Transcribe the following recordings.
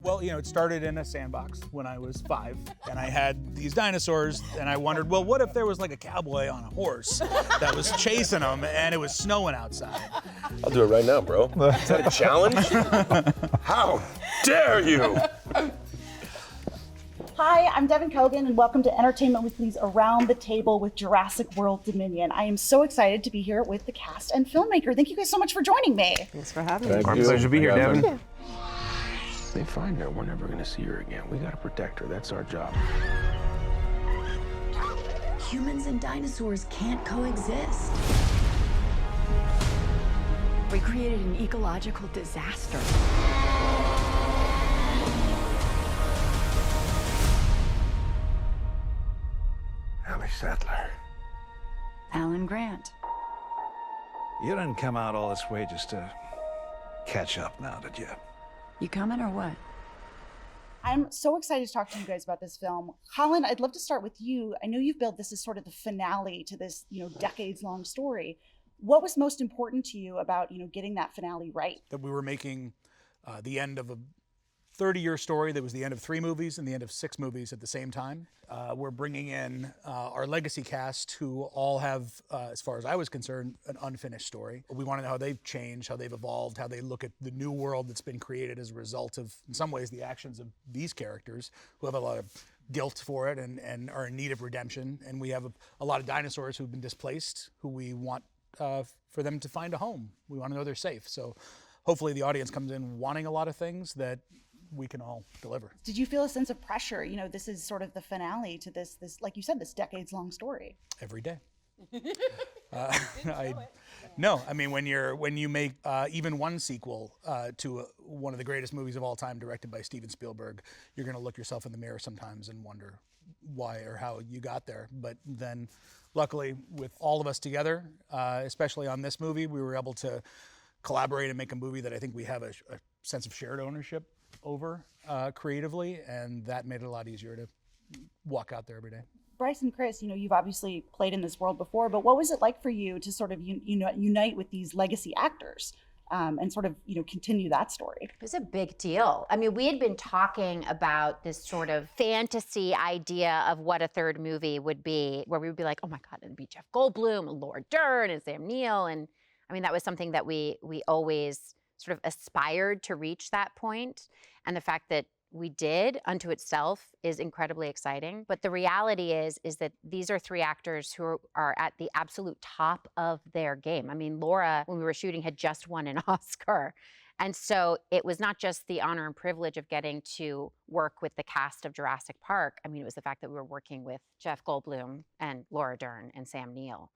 Well, it started in a sandbox when I was 5, and I had these dinosaurs, and I wondered, well, what if there was like a cowboy on a horse that was chasing them, and it was snowing outside? I'll do it right now, bro. Is that a challenge? How dare you? Hi, I'm Devin Kogan, and welcome to Entertainment Weekly's Around the Table with Jurassic World Dominion. I am so excited to be here with the cast and filmmaker. Thank you guys so much for joining me. Thanks for having me. Thank Our you. pleasure to be here, Devin. Thank you. They find her, we're never gonna see her again. We gotta protect her, that's our job. Humans and dinosaurs can't coexist. We created an ecological disaster. Ellie Sattler. Alan Grant. You didn't come out all this way just to catch up now, did you? You coming or what? I'm so excited to talk to you guys about this film. Colin, I'd love to start with you. I know you've built this as sort of the finale to this, decades-long story. What was most important to you about, getting that finale right? That we were making the end of a 30-year story that was the end of 3 movies and the end of 6 movies at the same time. We're bringing in our legacy cast who all have, as far as I was concerned, an unfinished story. We want to know how they've changed, how they've evolved, how they look at the new world that's been created as a result of, in some ways, the actions of these characters who have a lot of guilt for it and are in need of redemption. And we have a lot of dinosaurs who've been displaced who we want for them to find a home. We want to know they're safe. So hopefully the audience comes in wanting a lot of things that we can all deliver. Did you feel a sense of pressure? This is sort of the finale to this, like you said, this decades-long story. Every day. No, I mean, when you make even one sequel to one of the greatest movies of all time, directed by Steven Spielberg, you're going to look yourself in the mirror sometimes and wonder why or how you got there. But then, luckily, with all of us together, especially on this movie, we were able to collaborate and make a movie that I think we have a sense of shared ownership over creatively, and that made it a lot easier to walk out there every day. Bryce and Chris, you've obviously played in this world before, but what was it like for you to sort of unite with these legacy actors and sort of continue that story? It was a big deal. I mean, we had been talking about this sort of fantasy idea of what a third movie would be, where we would be like, oh my God, it'd be Jeff Goldblum and Laura Dern and Sam Neill. And I mean, that was something that we always sort of aspired to reach that point. And the fact that we did unto itself is incredibly exciting. But the reality is that these are 3 actors who are at the absolute top of their game. I mean, Laura, when we were shooting, had just won an Oscar. And so it was not just the honor and privilege of getting to work with the cast of Jurassic Park. I mean, it was the fact that we were working with Jeff Goldblum and Laura Dern and Sam Neill.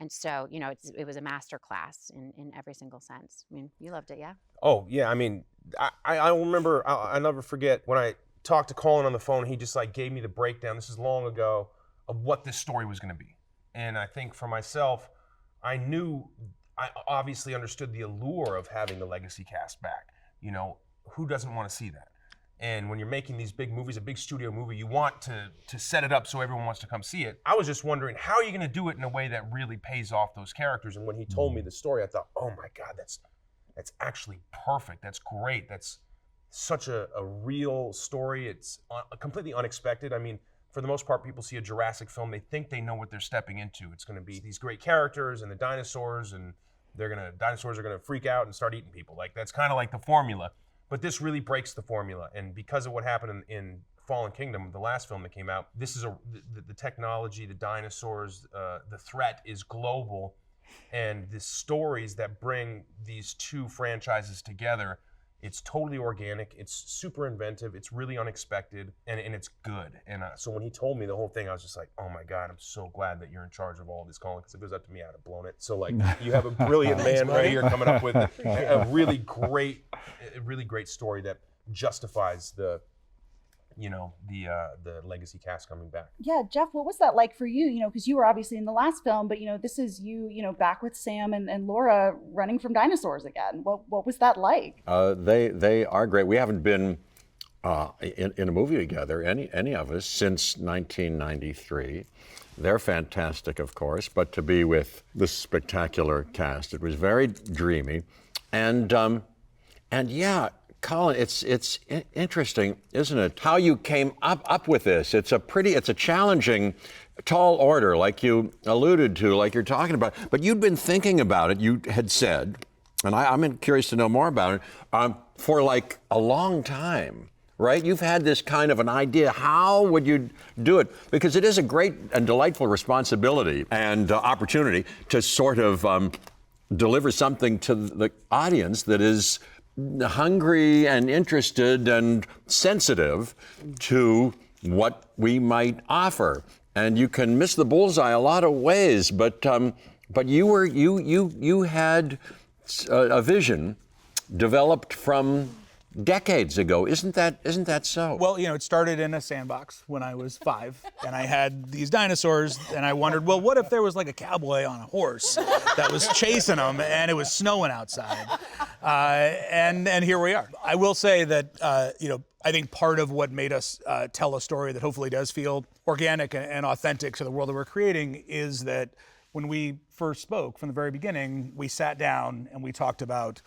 And so, it was a masterclass in every single sense. I mean, you loved it, yeah? Oh, yeah, I mean, I remember, I'll never forget when I talked to Colin on the phone, he just gave me the breakdown, this is long ago, of what this story was gonna be. And I think for myself, I obviously understood the allure of having the legacy cast back. Who doesn't wanna see that? And when you're making these big movies, a big studio movie, you want to set it up so everyone wants to come see it. I was just wondering, how are you gonna do it in a way that really pays off those characters? And when he told me the story, I thought, oh my God, that's actually perfect. That's great. That's such a real story. It's completely unexpected. I mean, for the most part, people see a Jurassic film, they think they know what they're stepping into. It's gonna be these great characters and the dinosaurs, and dinosaurs are gonna freak out and start eating people. That's kind of like the formula. But this really breaks the formula, and because of what happened in Fallen Kingdom, the last film that came out, this is the technology, the dinosaurs, the threat is global, and the stories that bring these 2 franchises together, it's totally organic, it's super inventive, it's really unexpected, and it's good. And so when he told me the whole thing, I was just like, oh my God, I'm so glad that you're in charge of all this, Colin, because if it was up to me, I'd have blown it. So you have a brilliant man right here coming up with a really great story that justifies the legacy cast coming back. Yeah, Jeff, what was that like for you? Because you were obviously in the last film, but this is you, back with Sam and Laura running from dinosaurs again. What was that like? They are great. We haven't been in a movie together, any of us, since 1993. They're fantastic, of course, but to be with this spectacular cast, it was very dreamy, and yeah, Colin, it's interesting, isn't it? How you came up with this. It's a challenging, tall order, like you alluded to, like you're talking about. But you'd been thinking about it. You had said, and I'm curious to know more about it, for like a long time, right? You've had this kind of an idea. How would you do it? Because it is a great and delightful responsibility and opportunity to sort of deliver something to the audience that is hungry and interested and sensitive to what we might offer. And you can miss the bullseye a lot of ways, but you had a vision developed from decades ago. Isn't that so? Well, it started in a sandbox when I was 5, and I had these dinosaurs, and I wondered, well, what if there was like a cowboy on a horse that was chasing them, and it was snowing outside, and here we are. I will say that I think part of what made us tell a story that hopefully does feel organic and authentic to the world that we're creating is that when we first spoke from the very beginning, we sat down and we talked about,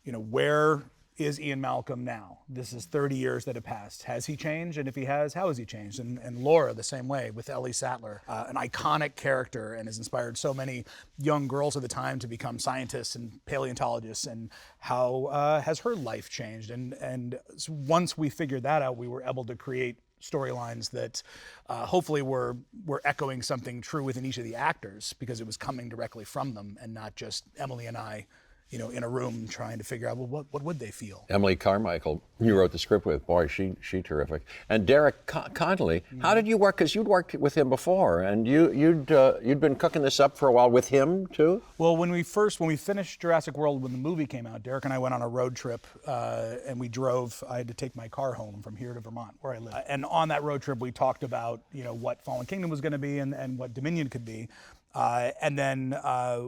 where is Ian Malcolm now? This is 30 years that have passed. Has he changed? And if he has, how has he changed? And Laura, the same way, with Ellie Sattler, an iconic character and has inspired so many young girls of the time to become scientists and paleontologists. And how has her life changed? And once we figured that out, we were able to create storylines that hopefully were echoing something true within each of the actors, because it was coming directly from them and not just Emily and I in a room trying to figure out, well, what would they feel? Emily Carmichael, you wrote the script with. Boy, she terrific. And Derek Connolly, how did you work? Because you'd worked with him before, and you'd been cooking this up for a while with him too. Well, when we finished Jurassic World, when the movie came out, Derek and I went on a road trip, and we drove. I had to take my car home from here to Vermont, where I live. And on that road trip, we talked about what Fallen Kingdom was going to be and what Dominion could be. And then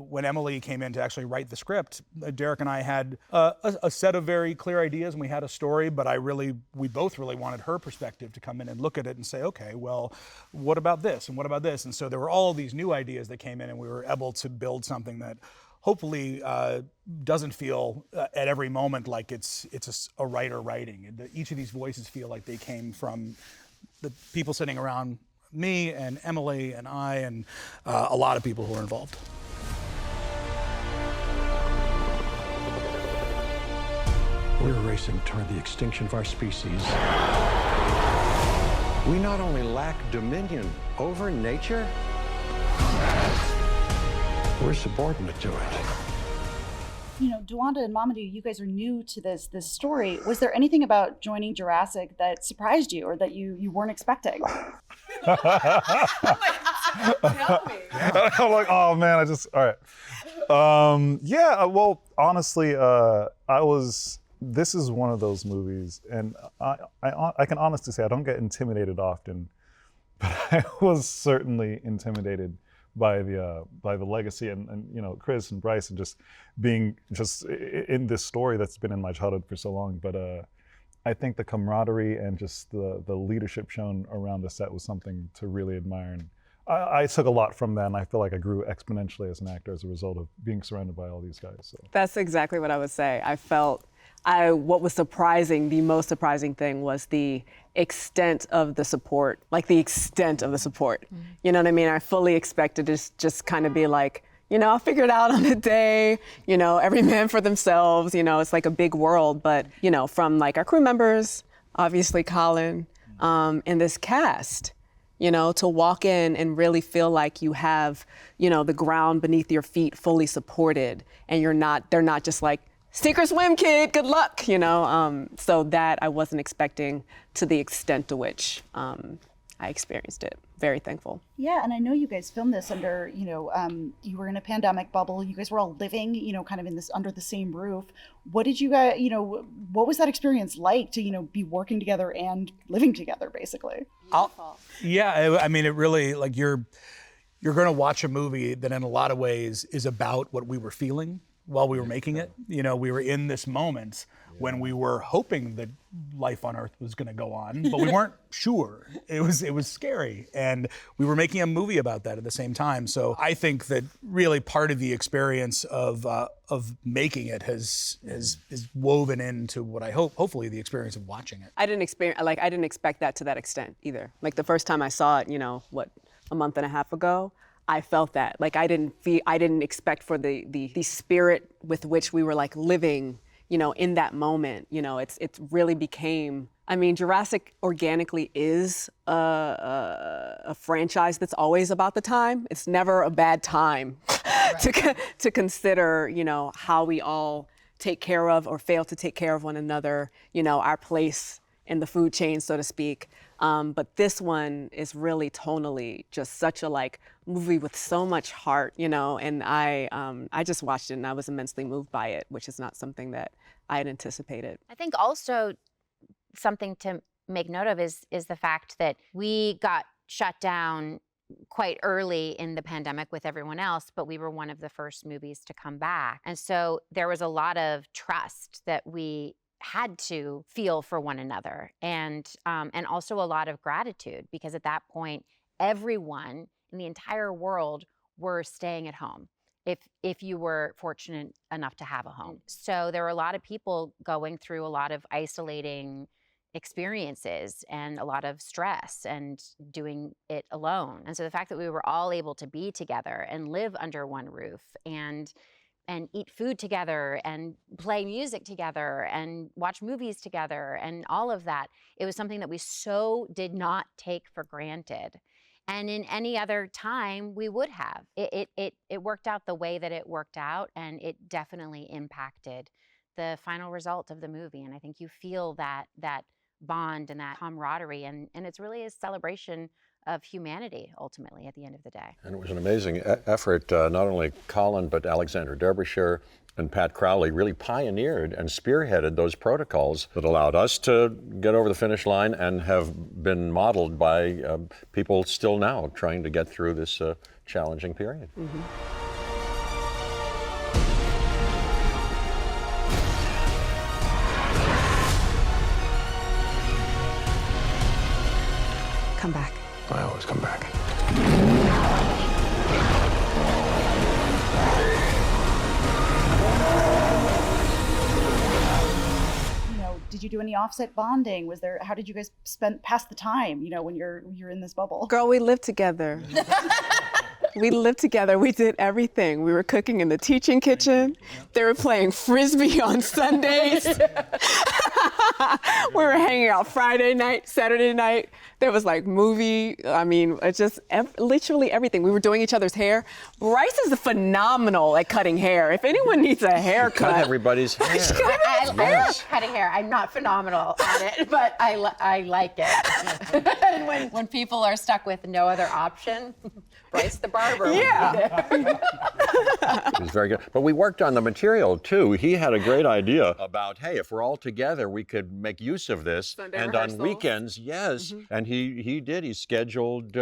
when Emily came in to actually write the script, Derek and I had a set of very clear ideas, and we had a story, but we both really wanted her perspective to come in and look at it and say, okay, well, what about this and what about this? And so there were all these new ideas that came in, and we were able to build something that hopefully doesn't feel at every moment like it's a writer writing. Each of these voices feel like they came from the people sitting around me and Emily and I and a lot of people who are involved. We're racing toward the extinction of our species. We not only lack dominion over nature, We're subordinate to it. DeWanda and Mamoudou, you guys are new to this story. Was there anything about joining Jurassic that surprised you or that you weren't expecting? Tell me. I'm like, oh man, all right. Yeah, well, honestly, this is one of those movies, and I can honestly say I don't get intimidated often, but I was certainly intimidated by the legacy and Chris and Bryce and just being in this story that's been in my childhood for so long. But I think the camaraderie and just the leadership shown around the set was something to really admire. And I took a lot from that, and I feel like I grew exponentially as an actor as a result of being surrounded by all these guys. So. That's exactly what I would say. I felt what was surprising, the most surprising thing was the extent of the support, Mm-hmm. You know what I mean? I fully expected to just kind of be like, I'll figure it out on the day, every man for themselves, it's like a big world. But, from like our crew members, obviously Colin, and this cast, to walk in and really feel like you have, the ground beneath your feet fully supported, and they're not just like, sink or swim, kid, good luck, So that I wasn't expecting to the extent to which I experienced it. Very thankful. Yeah, and I know you guys filmed this under, you were in a pandemic bubble. You guys were all living, kind of under the same roof. What did you guys, what was that experience like to, be working together and living together, basically? I mean, it really, like you're going to watch a movie that in a lot of ways is about what we were feeling while we were making it. We were in this moment when we were hoping that life on Earth was going to go on, but we weren't sure. It was scary, and we were making a movie about that at the same time. So I think that really part of the experience of making it is woven into what I hopefully the experience of watching it. I didn't expect that to that extent either. Like the first time I saw it, a month and a half ago, I felt that. Like I didn't expect for the spirit with which we were like living, in that moment. It really became. I mean, Jurassic organically is a franchise that's always about the time. It's never a bad time to consider, how we all take care of or fail to take care of one another, our place in the food chain, so to speak. But this one is really tonally just such a movie with so much heart, and I just watched it and I was immensely moved by it, which is not something that I had anticipated. I think also something to make note of is the fact that we got shut down quite early in the pandemic with everyone else, but we were one of the first movies to come back. And so there was a lot of trust that we had to feel for one another, and also a lot of gratitude, because at that point, everyone in the entire world were staying at home if you were fortunate enough to have a home. So there were a lot of people going through a lot of isolating experiences and a lot of stress and doing it alone. And so the fact that we were all able to be together and live under one roof and eat food together and play music together and watch movies together and all of that, it was something that we so did not take for granted. And in any other time, we would have. It worked out the way that it worked out, and it definitely impacted the final result of the movie. And I think you feel that bond and that camaraderie, and it's really a celebration of humanity, ultimately, at the end of the day. And it was an amazing effort. Not only Colin, but Alexander Derbyshire and Pat Crowley really pioneered and spearheaded those protocols that allowed us to get over the finish line and have been modeled by people still now trying to get through this challenging period. Mm-hmm. Come back. I always come back. Did you do any offset bonding? How did you guys pass the time, when you're in this bubble? Girl, we lived together. We lived together. We did everything. We were cooking in the teaching kitchen. They were playing Frisbee on Sundays. We were hanging out Friday night, Saturday night. There was movie. I mean, it's just literally everything. We were doing each other's hair. Bryce is phenomenal at cutting hair. If anyone needs a haircut. Cut everybody's hair. I love cutting hair. I'm not phenomenal at it, but I like it. And when people are stuck with no other option, Bryce the barber. Yeah. It was very good. But we worked on the material too. He had a great idea about, hey, if we're all together, we could make use of this. Sunday and rehearsals. On weekends, yes. Mm-hmm. And he did. He scheduled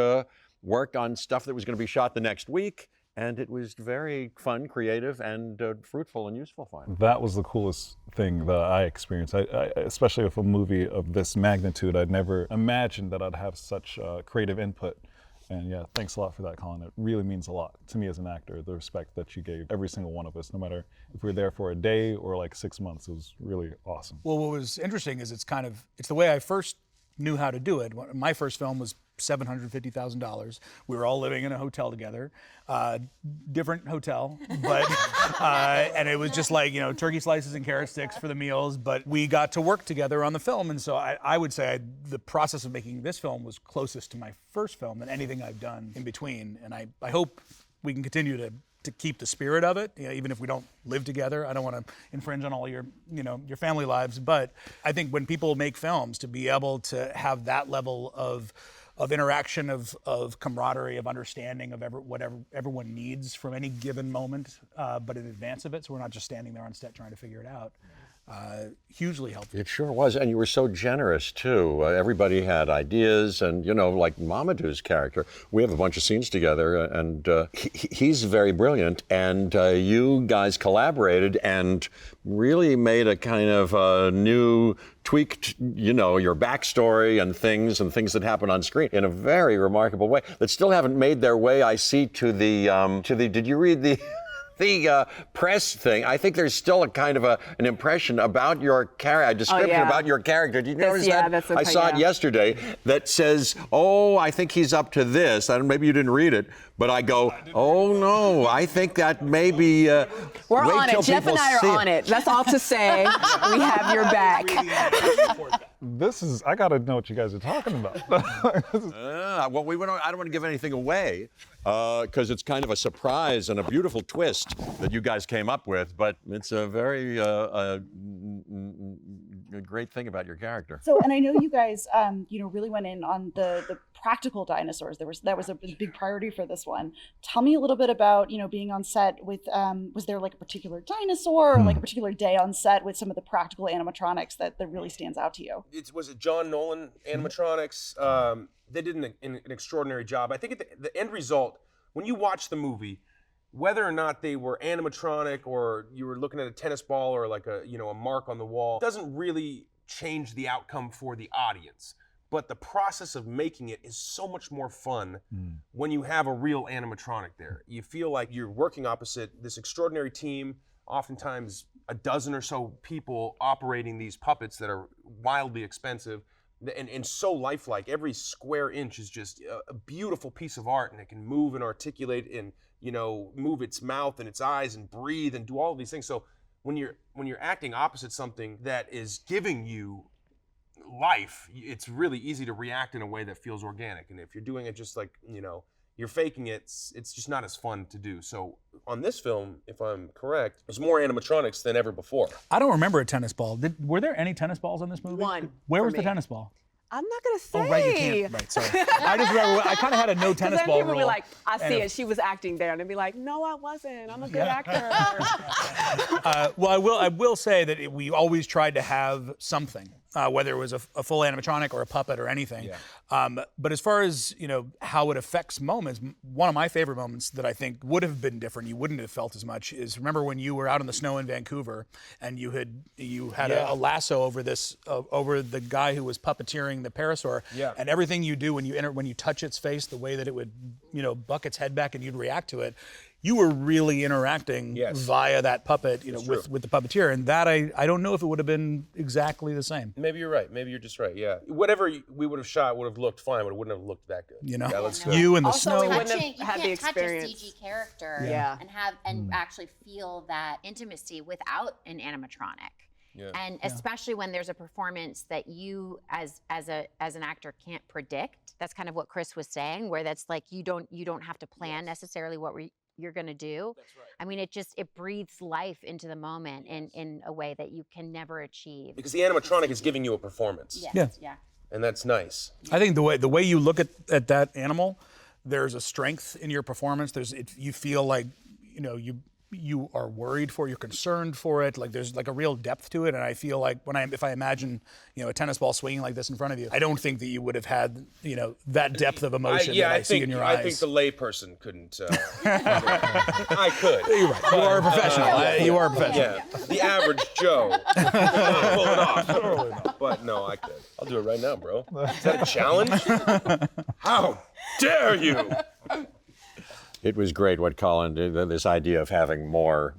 work on stuff that was going to be shot the next week. And it was very fun, creative, and fruitful and useful fun. That was the coolest thing that I experienced. I especially with a movie of this magnitude, I'd never imagined that I'd have such creative input. And yeah, thanks a lot for that, Colin. It really means a lot to me as an actor, the respect that you gave every single one of us, no matter if we were there for a day or 6 months. It was really awesome. Well, what was interesting is it's the way I first knew how to do it. My first film was $750,000. We were all living in a hotel together, different hotel, but and it was just turkey slices and carrot sticks for the meals. But we got to work together on the film, and so I would say the process of making this film was closest to my first film than anything I've done in between. And I hope we can continue to keep the spirit of it, even if we don't live together. I don't want to infringe on all your family lives, but I think when people make films, to be able to have that level of interaction, of camaraderie, of understanding of whatever everyone needs from any given moment, but in advance of it, so we're not just standing there on set trying to figure it out. hugely helpful. It sure was, and you were so generous too. Everybody had ideas, and like Mamoudou's character. We have a bunch of scenes together, and he's very brilliant. And you guys collaborated and really made a kind of new tweaked, your backstory and things that happen on screen in a very remarkable way that still haven't made their way. I see to the. Did you read the press thing? I think there's still a kind of an impression about your character, a description about your character. Did you notice that? That's I saw it yesterday that says, "Oh, I think he's up to this." Maybe you didn't read it, but I go, "Oh no, I think that maybe." We're on it. Jeff and I are on it. That's all to say. We have your back. I gotta know what you guys are talking about. Well, I don't want to give anything away because it's kind of a surprise and a beautiful twist that you guys came up with, but it's a very a great thing about your character. So, and I know you guys, really went in on the practical dinosaurs. That was a big priority for this one. Tell me a little bit about, being on set with, was there like a particular dinosaur or like a particular day on set with some of the practical animatronics that really stands out to you? Was it John Nolan animatronics? They did an extraordinary job. I think the end result, when you watch the movie, whether or not they were animatronic or you were looking at a tennis ball or like a mark on the wall, doesn't really change the outcome for the audience. But the process of making it is so much more fun when you have a real animatronic there. You feel like you're working opposite this extraordinary team, oftentimes a dozen or so people operating these puppets that are wildly expensive and so lifelike. Every square inch is just a beautiful piece of art, and it can move and articulate and move its mouth and its eyes and breathe and do all of these things. So when you're acting opposite something that is giving you life, it's really easy to react in a way that feels organic. And if you're doing it just like you're faking it, it's just not as fun to do. So on this film, if I'm correct, there's more animatronics than ever before. I don't remember a tennis ball. Were there any tennis balls in this movie? One. Where was the tennis ball? I'm not gonna say. Oh, right, you can't. Right, sorry. I just remember I kind of had a no tennis ball people rule. Be like, I see it. She was acting there, and they'd be like, No, I wasn't. I'm a good actor. Well, I will say that we always tried to have something, whether it was a full animatronic or a puppet or anything. Yeah. But as far as how it affects moments, one of my favorite moments that I think would have been different, you wouldn't have felt as much, is remember when you were out in the snow in Vancouver and you had a lasso over over the guy who was puppeteering the parasaur, and everything you do when you touch its face, the way that it would buck its head back and you'd react to it. You were really interacting via that puppet, with the puppeteer, and that I don't know if it would have been exactly the same. Maybe you're right. Maybe you're just right. Yeah. Whatever we would have shot would have looked fine, but it wouldn't have looked that good. You and the also, snow. You had the can't experience. touch a CG character Yeah. and actually feel that intimacy without an animatronic. Yeah. And especially when there's a performance that you as an actor can't predict. That's kind of what Chris was saying, where that's like you don't have to plan necessarily what you're going to do. That's right. I mean, it breathes life into the moment in a way that you can never achieve. Because the animatronic is giving you a performance. Yes. Yeah. And that's nice. I think the way you look at that animal, there's a strength in your performance. You feel like you are worried for, you're concerned for it. Like there's like a real depth to it, and I feel like if I imagine a tennis ball swinging like this in front of you, I don't think that you would have had that depth of emotion that I see in your eyes. I think the layperson couldn't. I could. You're right. You are a professional. You are a professional. Yeah. The average Joe could not pull it off. But no, I could. I'll do it right now, bro. Is that a challenge? How dare you? It was great what Colin did, this idea of having more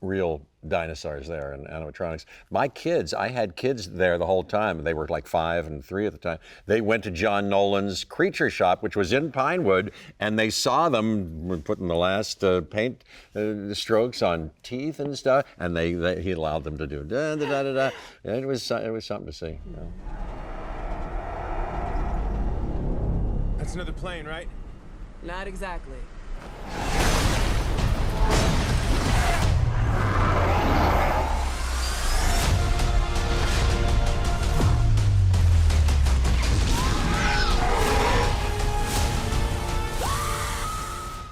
real dinosaurs there and animatronics. My kids, I had kids there the whole time. They were like 5 and 3 at the time. They went to John Nolan's Creature Shop, which was in Pinewood, and they saw them putting the last paint strokes on teeth and stuff, and he allowed them to do da-da-da-da-da. It was something to see. That's another plane, right? Not exactly.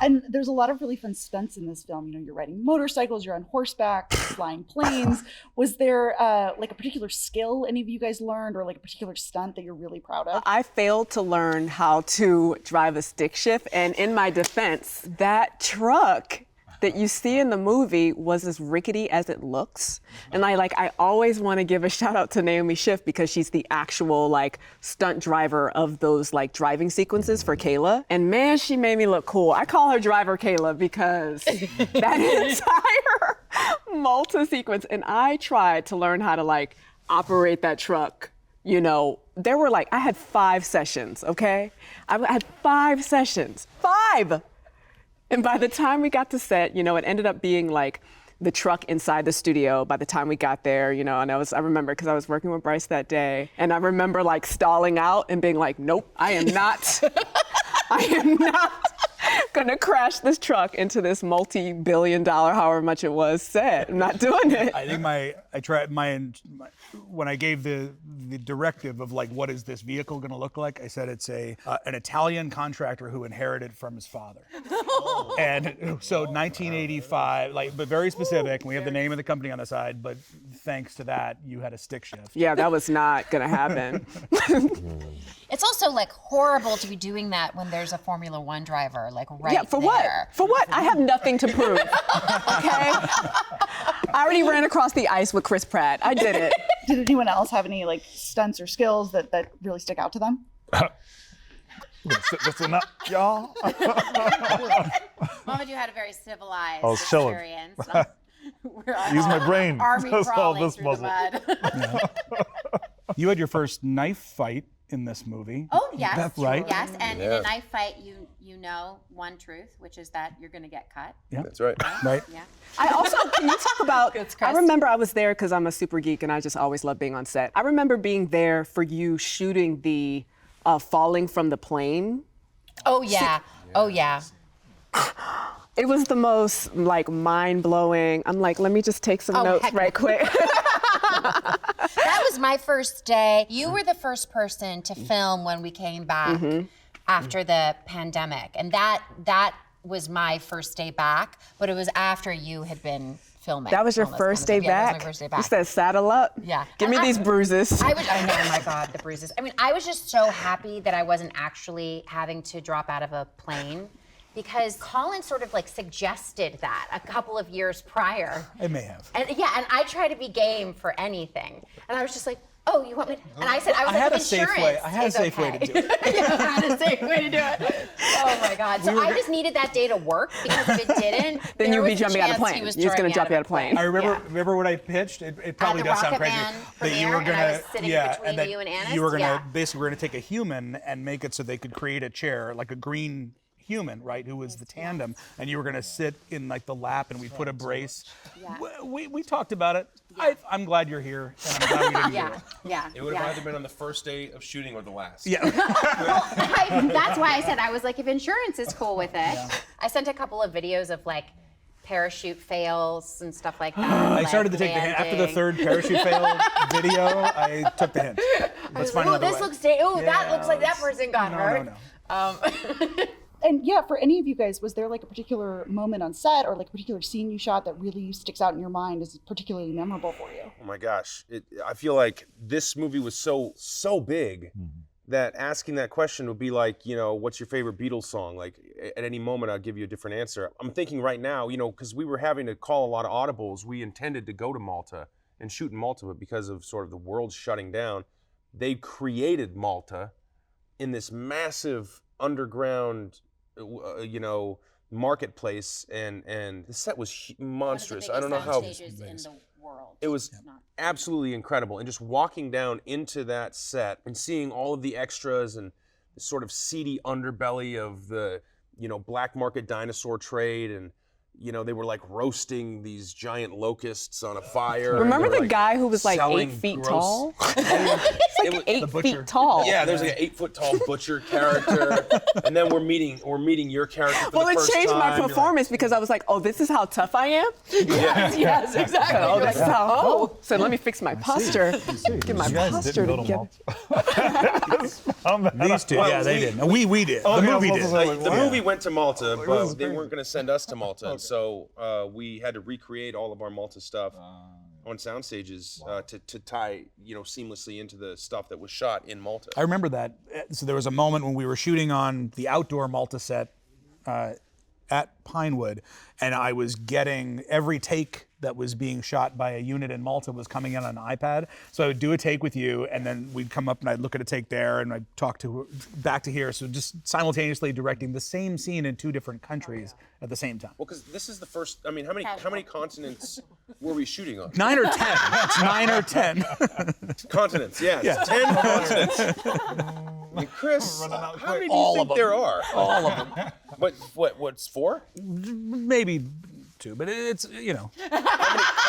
And there's a lot of really fun stunts in this film. You know, you're riding motorcycles, you're on horseback, flying planes. Was there like a particular skill any of you guys learned, or like a particular stunt that you're really proud of? I failed to learn how to drive a stick shift, and in my defense, that truck that you see in the movie was as rickety as it looks. And I always want to give a shout out to Naomi Schiff because she's the actual like stunt driver of those like driving sequences for Kayla. And man, she made me look cool. I call her Driver Kayla because that entire Malta sequence, and I tried to learn how to like operate that truck. You know, there were I had 5 sessions, okay? I had 5 sessions, 5! And by the time we got to set, you know, it ended up being like the truck inside the studio by the time we got there, you know, and I remember because I was working with Bryce that day, and I remember like stalling out and being like, nope, I am not gonna crash this truck into this multi-billion-dollar, however much it was, set. I'm not doing it. I think when I gave the directive of like, what is this vehicle going to look like? I said it's an Italian contractor who inherited from his father. And so 1985, but very specific. We have the name of the company on the side, but thanks to that, you had a stick shift. Yeah, that was not gonna happen. It's also like horrible to be doing that when there's a Formula One driver like right Yeah, for there. what? For what? I have nothing to prove. Okay? I already ran across the ice with Chris Pratt. I did it. Did anyone else have any like stunts or skills that really stick out to them? Listen up, y'all. Mamoudou had a very civilized I was chilling. experience. Use my brain. Army That's all crawling this through muscle. the mud. You had your first knife fight in this movie. Oh yes, right? yes, and in a knife fight, you know one truth, which is that you're going to get cut. Yeah. That's right. Right. Yeah. I also, can you talk about, Chris. I remember I was there because I'm a super geek and I just always love being on set. I remember being there for you shooting the falling from the plane. Oh yeah. Oh yeah. It was the most like mind-blowing. I'm like, let me just take some notes heck right quick. That was my first day. You were the first person to film when we came back after the pandemic, and that was my first day back. But it was after you had been filming. That was your all this first kind day of stuff. Yeah, back? that was my first day You back. said saddle up? Yeah. Give me these bruises. I know, oh my God, the bruises. I mean, I was just so happy that I wasn't actually having to drop out of a plane, because Colin sort of like suggested that a couple of years prior. I may have. And yeah, and I try to be game for anything. And I was just like, oh, you want me to? And I said, I was I had like, a safe insurance way. I had a is safe way okay. to do it. Yeah, I had a safe way to do it. Oh my God. So I just needed that day to work, because if it didn't, Then there you'd be was a jumping out of chance plane. he was He was throwing gonna me jump you out of plane. I remember when I pitched. It probably the does sound Rocket crazy. Man That you were premiere, and gonna, I was sitting between that you and Annis? you were gonna Yeah. basically we're gonna take a human and make it so they could create a chair, like a green human, right? Who was the tandem, and you were gonna sit in like the lap, and we put a brace. Yeah. We talked about it. I'm glad you're here, and I'm glad we didn't do Yeah, it. yeah. It would have yeah. either been on the first day of shooting or the last. Yeah. That's why I said, I was like, if insurance is cool with it. I sent a couple of videos of like parachute fails and stuff like that. I started to take the hint after the third parachute fail video. I took the hint. Let's find Oh, another this way. looks. That looks like that person got hurt. No. And yeah, for any of you guys, was there like a particular moment on set or like a particular scene you shot that really sticks out in your mind as particularly memorable for you? Oh my gosh. I feel like this movie was so big that asking that question would be like, you know, what's your favorite Beatles song? Like at any moment I'll give you a different answer. I'm thinking right now, you know, because we were having to call a lot of audibles, we intended to go to Malta and shoot in Malta, but because of sort of the world shutting down, they created Malta in this massive underground marketplace, and the set was monstrous. I don't know how. It was absolutely incredible, and just walking down into that set and seeing all of the extras and the sort of seedy underbelly of the black market dinosaur trade, and they were like roasting these giant locusts on a fire. Remember and they the were, guy who was like 8 selling feet gross- tall? He's like 8 feet tall. Yeah, there's like an 8-foot tall butcher character, and then we're meeting your character for Well, the it first changed my time. You're like, performance because I was like, oh, this is how tough I am? Yeah. Yes, exactly. Oh, You're like, this is oh. So let me fix my posture. Get my You guys posture didn't go together. to Malta. These two, yeah, they didn't. We did. Oh, The yeah, movie I was did. supposed to say, The wow. movie went to Malta, was but they crazy. weren't going to send us to Malta, and so we had to recreate all of our Malta stuff on sound stages to tie, seamlessly into the stuff that was shot in Malta. I remember that. So there was a moment when we were shooting on the outdoor Malta set at Pinewood, and I was getting every take that was being shot by a unit in Malta was coming in on an iPad. So I would do a take with you, and then we'd come up and I'd look at a take there, and I'd talk to back to here. So just simultaneously directing the same scene in 2 different countries at the same time. Well, because this is the first. I mean, how many continents were we shooting on? 9 or 10. It's 9 or 10. Continents, yes. Yeah. 10 continents. And Chris, how many do you All think of them. there are? All of them. But what's 4? Maybe 2, but it's, How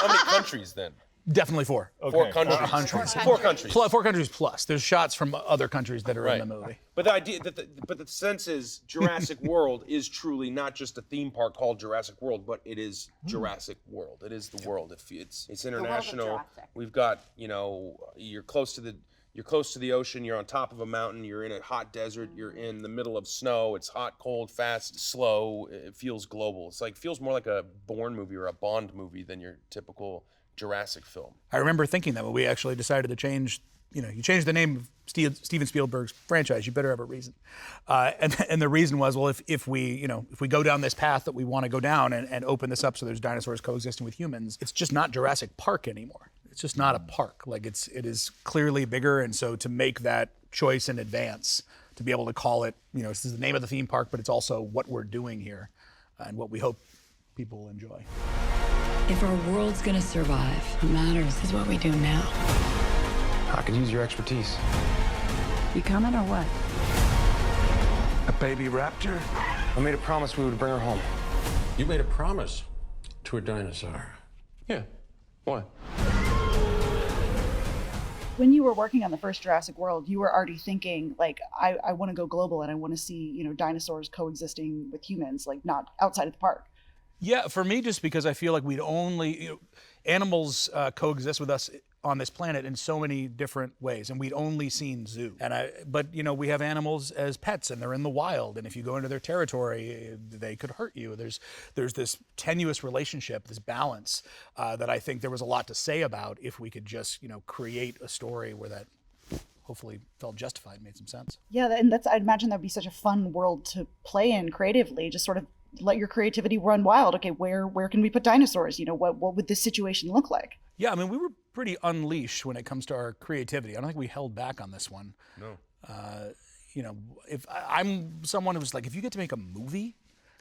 many countries then? definitely 4. 4 countries. 4 countries. 4 countries plus. There's shots from other countries that are in the movie. But the idea but the sense is Jurassic World is truly not just a theme park called Jurassic World, but it is Jurassic World. It is the world. It's international. Jurassic. We've got, you're close to the ocean, you're on top of a mountain, you're in a hot desert, you're in the middle of snow, it's hot, cold, fast, slow, it feels global. Feels more like a Bourne movie or a Bond movie than your typical Jurassic film. I remember thinking that when we actually decided to change, you changed the name of Steven Spielberg's franchise, you better have a reason. And the reason was, well, if we go down this path that we want to go down and open this up so there's dinosaurs coexisting with humans, it's just not Jurassic Park anymore. It's just not a park. Like it is clearly bigger, and so to make that choice in advance, to be able to call it, this is the name of the theme park, but it's also what we're doing here and what we hope people will enjoy. If our world's gonna survive, what matters is what we do now. I could use your expertise. You coming or what? A baby raptor? I made a promise we would bring her home. You made a promise to a dinosaur. Yeah. What? When you were working on the first Jurassic World, you were already thinking, like, I want to go global and I want to see, dinosaurs coexisting with humans, like not outside of the park. Yeah, for me, just because I feel like we'd only, animals coexist with us on this planet in so many different ways, and we'd only seen zoo. But we have animals as pets, and they're in the wild, and if you go into their territory, they could hurt you. There's this tenuous relationship, this balance that I think there was a lot to say about if we could just, create a story where that hopefully felt justified, made some sense. Yeah, and I'd imagine that'd be such a fun world to play in creatively, just sort of let your creativity run wild. Okay, where can we put dinosaurs? What would this situation look like? Yeah, I mean, we were pretty unleashed when it comes to our creativity. I don't think we held back on this one. No. If I'm someone who's like, if you get to make a movie,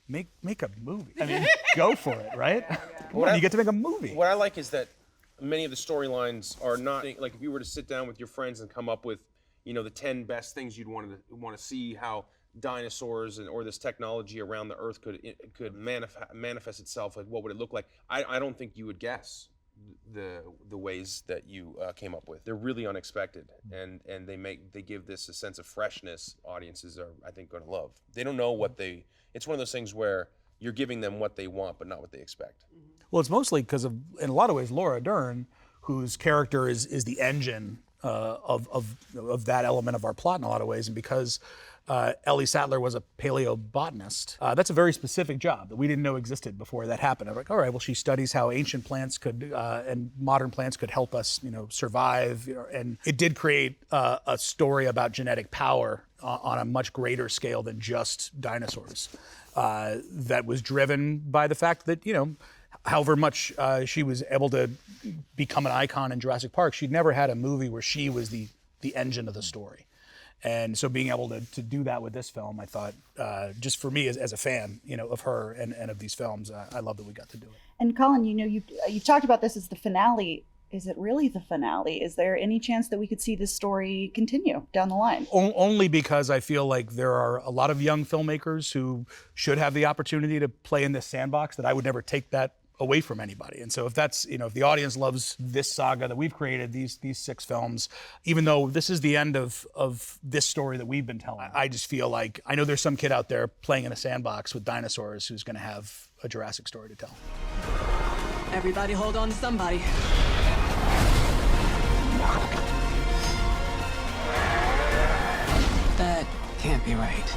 make a movie. I mean, go for it, right? You get to make a movie. What I like is that many of the storylines are not like if you were to sit down with your friends and come up with, the 10 best things you'd want to see how dinosaurs or this technology around the Earth could manifest itself. Like, what would it look like? I don't think you would guess the ways that you came up with. They're really unexpected, and they give this a sense of freshness audiences are, I think, going to love. They don't know it's one of those things where you're giving them what they want but not what they expect. Well, it's mostly because of, in a lot of ways, Laura Dern, whose character is the engine of that element of our plot in a lot of ways, and because Ellie Sattler was a paleobotanist. That's a very specific job that we didn't know existed before that happened. I'm like, all right, well, she studies how ancient plants could and modern plants could help us, survive. And it did create a story about genetic power on a much greater scale than just dinosaurs. That was driven by the fact that, however much she was able to become an icon in Jurassic Park, she'd never had a movie where she was the engine of the story. And so being able to do that with this film, I thought, just for me as a fan, of her and of these films, I love that we got to do it. And Colin, you've talked about this as the finale. is it really the finale? Is there any chance that we could see this story continue down the line? Only because I feel like there are a lot of young filmmakers who should have the opportunity to play in this sandbox, that I would never take that away from anybody. And so if that's, if the audience loves this saga that we've created, these 6 films, even though this is the end of this story that we've been telling, I just feel like, I know there's some kid out there playing in a sandbox with dinosaurs who's gonna have a Jurassic story to tell. Everybody hold on to somebody. That can't be right.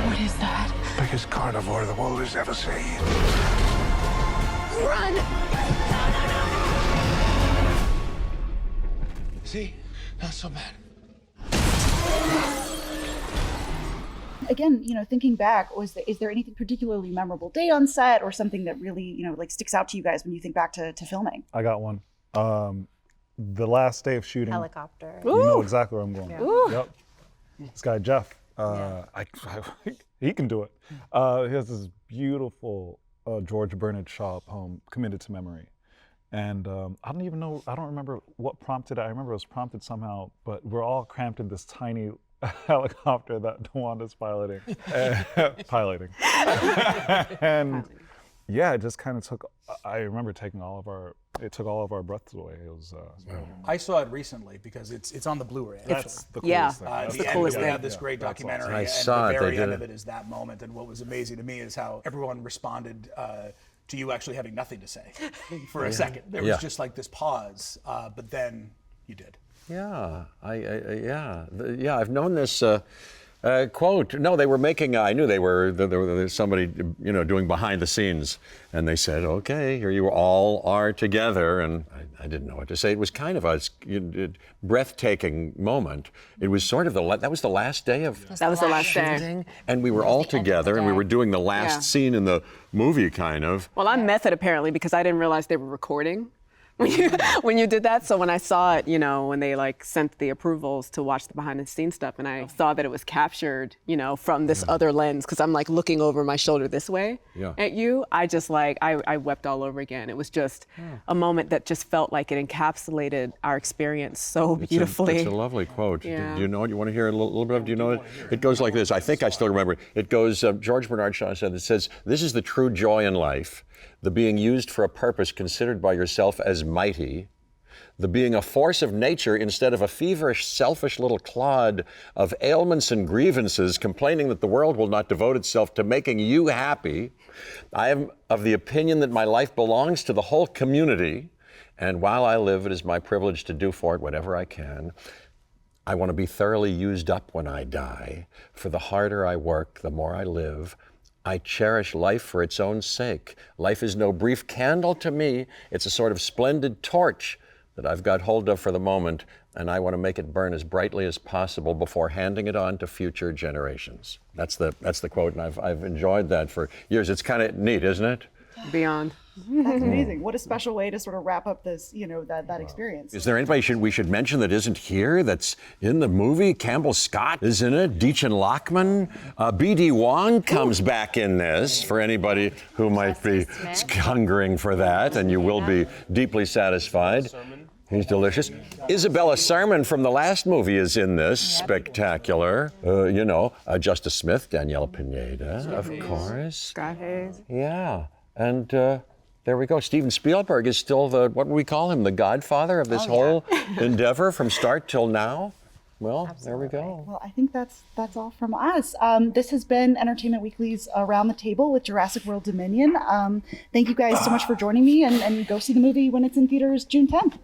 What is that? Biggest carnivore the world has ever seen. Run! See? Not so bad. Again, thinking back, is there anything particularly memorable day on set, or something that really, like sticks out to you guys when you think back to filming? I got one. The last day of shooting. Helicopter. You know exactly where I'm going. Yeah. Yep. This guy Jeff, he can do it. He has this beautiful George Bernard Shaw poem, Committed to Memory. And I don't remember what prompted it. I remember it was prompted somehow, but we're all cramped in this tiny helicopter that DeWanda's piloting. And yeah, it just kind of took, I remember taking all of our breaths away. It was, I saw it recently because it's on the Blu-ray. That's the coolest thing. That's the coolest thing. They have this great documentary, awesome. I and saw the it. very They end did of it. it is that moment. And what was amazing to me is how everyone responded to you actually having nothing to say for a second. There was just like this pause, but then you did. Yeah, I've known this quote. No, they were making. I knew there was somebody, doing behind the scenes, and they said, "Okay, here you all are together." And I didn't know what to say. It was kind of a breathtaking moment. It was sort of that was the last day of. That was the last day. Shooting, and we were all together, and we were doing the last scene in the movie, kind of. Well, I'm method apparently because I didn't realize they were recording when you did that. So when I saw it, when they sent the approvals to watch the behind the scenes stuff, and I saw that it was captured, from this other lens, because I'm looking over my shoulder this way at you, I just I wept all over again. It was just a moment that just felt like it encapsulated our experience so beautifully. It's a lovely quote. Yeah. Do you know it? You want to hear a little bit of it? Do you know it? It goes like this. I think I still remember it. It goes, George Bernard Shaw said, it says, "This is the true joy in life, the being used for a purpose considered by yourself as mighty, the being a force of nature instead of a feverish, selfish little clod of ailments and grievances complaining that the world will not devote itself to making you happy. I am of the opinion that my life belongs to the whole community, and while I live, it is my privilege to do for it whatever I can. I want to be thoroughly used up when I die, for the harder I work, the more I live. I cherish life for its own sake. Life is no brief candle to me. It's a sort of splendid torch that I've got hold of for the moment, and I want to make it burn as brightly as possible before handing it on to future generations." That's the quote, and I've enjoyed that for years. It's kind of neat, isn't it? Beyond. That's amazing. What a special way to sort of wrap up this, that experience. Is there anybody we should mention that isn't here that's in the movie? Campbell Scott is in it. Deechin Lockman. B.D. Wong comes back in this for anybody who might be hungering for that, and you will be deeply satisfied. He's delicious. Isabella Sermon from the last movie is in this. Spectacular. Justice Smith, Danielle Pineda, of course. Scott Hayes. Yeah. And there we go. Steven Spielberg is still what would we call him? The godfather of this whole endeavor from start till now? Well, absolutely. There we go. Well, I think that's all from us. This has been Entertainment Weekly's Around the Table with Jurassic World Dominion. Thank you guys so much for joining me, and go see the movie when it's in theaters June 10th.